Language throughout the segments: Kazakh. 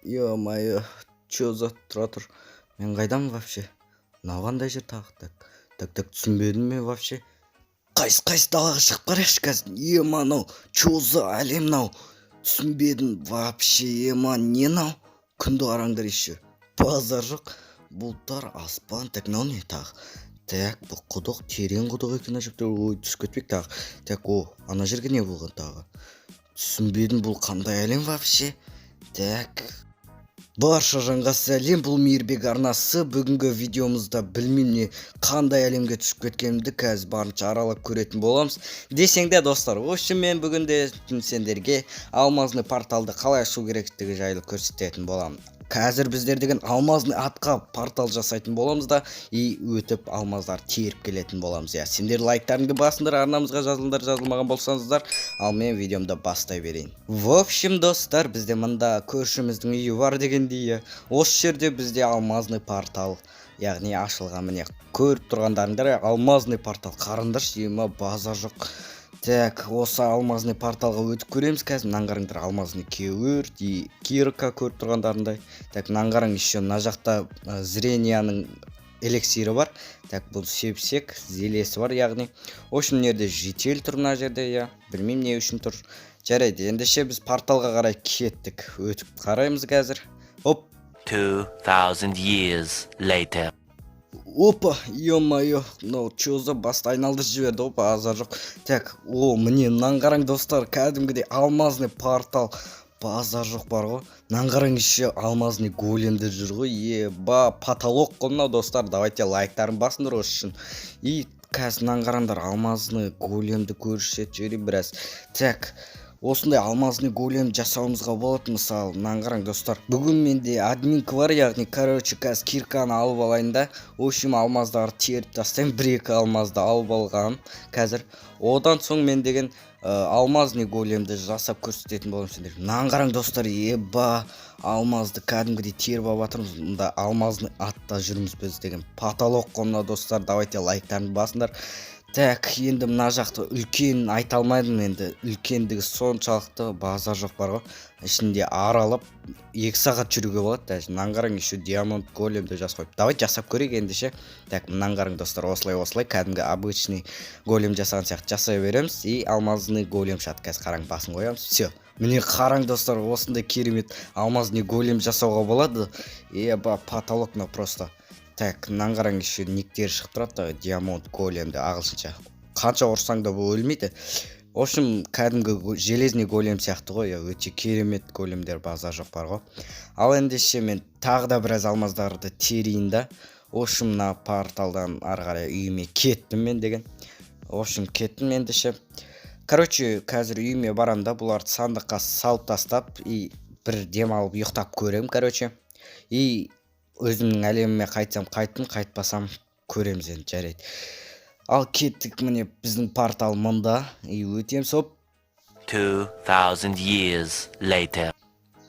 Ё-моё, чё за тұра тұр? Мен қайдамын вообще? Мынау қандай жер тағы? Так түсінбедім мен вообще. Қайсы далаға шығып қарайықшы қазір. Ема мынау, чё за әлем мынау? Түсінбедім вообще, ема не мынау? Күнді қараңдар еще. Базар жоқ. Бұлттар, аспан, так мынау не тағы? Так, бұл құдық, терең құдық екен ажептәуір. Ой, түсіп кетпек тағы. Так, ана жерге не болған тағы? Түсінбедім, бұл қандай әлем вообще? Так, барша жанға сәлем, бұл мейірбек арнасы. Бүгінгі видеомызда білмеймін не қандай әлемге түсіп кеткенімді қазір барынша аралап көретін боламыз. Десең де достар, осы мен бүгінде сендерге алмазный порталды қалай ашу керектігі жайлы көрсететін боламын. Қазір біздер деген алмазный атқа портал жасайтын боламыз да, өтіп алмаздар теріп келетін боламыз. Сендер лайктарыңды басыңдар, арнамызға жазылыңдар, жазылмаған болсаңыздар, ал мен видеомда бастай берейін. В общем, достар, бізде мында көршіміздің үйі бар дегендей, осы жерде бізде алмазный портал, яғни ашылған. Міне көріп тұрғандарыңдар, алмазный портал. Қарыңдаршы, ема базар жоқ. Так, осы алмазный порталға өтіп көреміз қазір. Мынаны қараңдар, алмазный кеуір, кирка көріп тұрғандарындай. Так, мынаны қараң, еще мына жақта зренияның элексирі бар. Так, бұл сепсек, зелесі бар, яғни. Общем, мына жерде житель тұр, мына жерде, білмеймін не үшін тұр. Жарайды, ендеше біз порталға қарай кеттік. Өтіп қараймыз қазір. Оп. 2000 years later. Опа, ё-моё, мынау чё за басты айналдырып жіберді, опа, азар жоқ. Так, міне мынаны қараң достар, кәдімгідей алмазный портал. Базар жоқ бар ғой. Мынаны қараң, еще алмазный големдер жүр ғой. Еба, потолок қой мынау достар. Давайте лайктарын басыңдар осы үшін. Қазір мынаны қараңдар, алмазный големді көрсетіп жіберейін біраз. Так, осындай алмазный голем жасауымызға болады. Мысалы, мынаны қараң достар. Бүгін менде админка бар, яғни қазір кирканы алып алайын да. Общем, алмаздарды теріп тастайын. 1-2 алмазды алып алғам қазір. Одан соң мен деген алмазный големді жасап көрсететін боламын сендер. Мынаны қараң достар, еба, алмазды кәдімгідей теріп алып жатырмыз. Мында алмазный атта жүрміз біз деген. Потолок қой мына достар. Давайте лайктарын басыңдар. Так, енді мына жақты үлкен айта алмайдым, енді үлкендігі соншалықты базар жоқ бар ғой. Ішінде аралап 2 сағат жүруге болады. Мынаны қараң, еще диамант големді жасап қойып. Давай жасап көрейік ендеше. Так, мынаны қараң достар, осылай кәдімгі обычный голем жасаған сияқты жасай береміз. Алмазный голем шат. Қазір қараң, басын қоямыз. Все. Міне қараң достар, осындай керемет алмазный голем жасауға болады. Еба, потолок мынау просто. Так, мынаны қараң, еще никтер шығып тұрады, диамант големді ағылшынша. Қанша ұрсаң да бұл өлмейді. В общем, кәдімгі железный голем сияқты ғой, өте керемет големдер базар жоқ бар ғой. Ал ендеше мен тағы да біраз алмаздарды терейін да. В общем, мына порталдан ары қарай үйіме кеттім мен деген. В общем, кеттім ендеше. Короче, қазір үйіме барам да, бұларды сандыққа салып тастап, бір дем алып ұйықтап көрем, короче. Өзімнің әлеміме қайтсам қайттым, қайтпасам көреміз енді, жарайды. Ал кеттік, міне біздің портал мұнда. Өтеміз, оп. 2000 years later.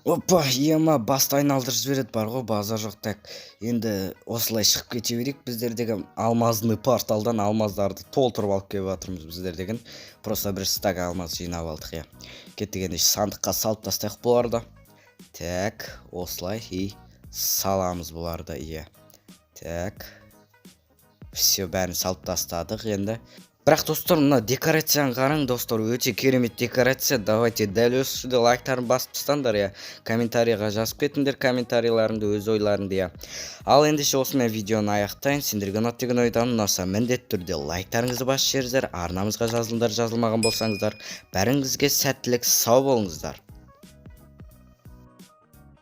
Опа, ема басты айналдырып жібереді бар ғой, базар жоқ. Так, енді осылай шығып кете берейік. Біздер деген алмазный порталдан алмаздарды толтырып алып келіп жатырмыз біздер деген. Просто бір стак алмаз жинап алдық, Кеттік, енді сандыққа салып тастайық бұларды. Так, осылай саламыз бұларды, Так, все, бәрін салып тастадық енді. Бірақ достар, мына декорацияны қараң достар, өте керемет декорация. Давайте дәл осы жерде лайктарын басып тастаңдар, комментарийға жазып кетіңдер комментарийларыңды, өз ойларыңды, Ал ендеше осымен видеоны аяқтайын. Сендерге ұнады деген ойдан ұнаса, міндетті түрде лайктарыңызды басып жіберіңіздер, арнамызға жазылыңдар, жазылмаған болсаңыздар. Бәріңізге сәттілік, сау болыңыздар.